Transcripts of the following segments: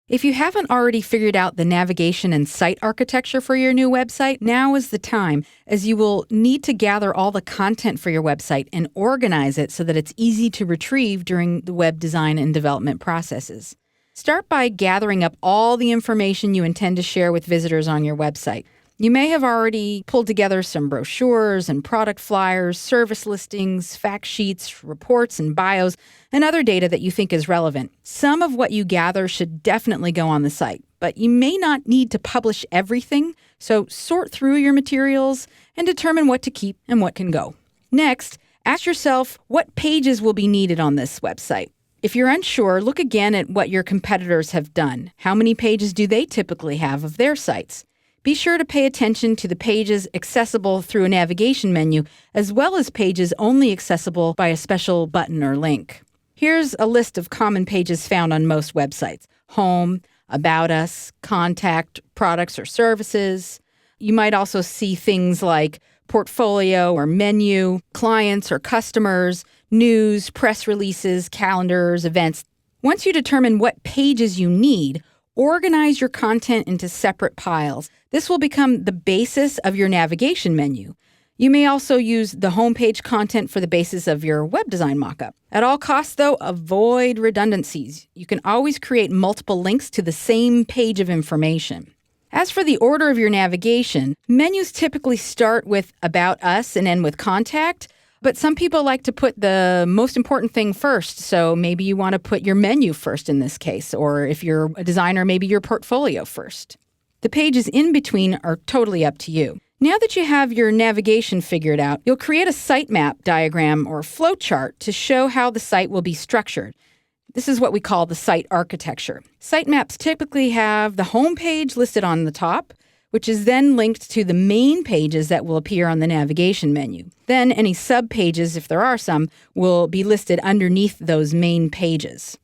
If you haven't already figured out the navigation and site architecture for your new website, now is the time, as you will need to gather all the content for your website and organize it so that it's easy to retrieve during the web design and development processes. Start by gathering up all the information you intend to share with visitors on your website. You may have already pulled together some brochures and product flyers, service listings, fact sheets, reports, and bios, and other data that you think is relevant. Some of what you gather should definitely go on the site, but you may not need to publish everything, so sort through your materials and determine what to keep and what can go. Next, ask yourself what pages will be needed on this website. If you're unsure, look again at what your competitors have done. How many pages do they typically have of their sites? Be sure to pay attention to the pages accessible through a navigation menu, as well as pages only accessible by a special button or link. Here's a list of common pages found on most websites: Home, About Us, Contact, Products or Services. You might also see things like Portfolio or Menu, Clients or Customers, News, Press Releases, Calendars, Events. Once you determine what pages you need, organize your content into separate piles. This will become the basis of your navigation menu. You may also use the homepage content for the basis of your web design mockup. At all costs, though, avoid redundancies. You can always create multiple links to the same page of information. As for the order of your navigation, menus typically start with About Us and end with Contact, but some people like to put the most important thing first, so maybe you want to put your menu first in this case, or if you're a designer, maybe your portfolio first. The pages in between are totally up to you. Now that you have your navigation figured out, you'll create a sitemap diagram or flowchart to show how the site will be structured. This is what we call the site architecture. Sitemaps typically have the home page listed on the top, which is then linked to the main pages that will appear on the navigation menu. Then any sub-pages, if there are some, will be listed underneath those main pages.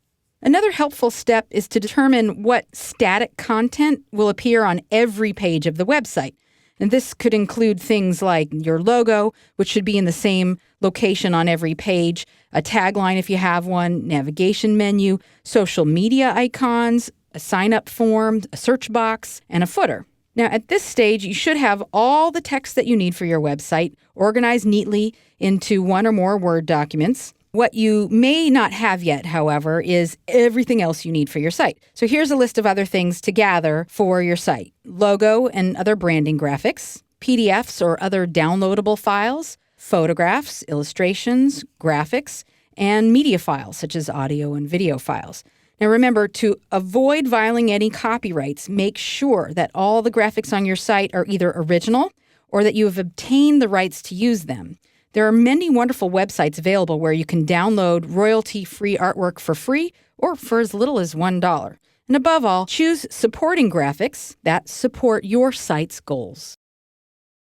Another helpful step is to determine what static content will appear on every page of the website. And this could include things like your logo, which should be in the same location on every page, a tagline if you have one, navigation menu, social media icons, a sign-up form, a search box, and a footer. Now, at this stage, you should have all the text that you need for your website organized neatly into one or more Word documents. What you may not have yet, however, is everything else you need for your site. So here's a list of other things to gather for your site: logo and other branding graphics, PDFs or other downloadable files, photographs, illustrations, graphics, and media files such as audio and video files. Now remember, to avoid violating any copyrights, make sure that all the graphics on your site are either original or that you have obtained the rights to use them. There are many wonderful websites available where you can download royalty-free artwork for free or for as little as $1. And above all, choose supporting graphics that support your site's goals.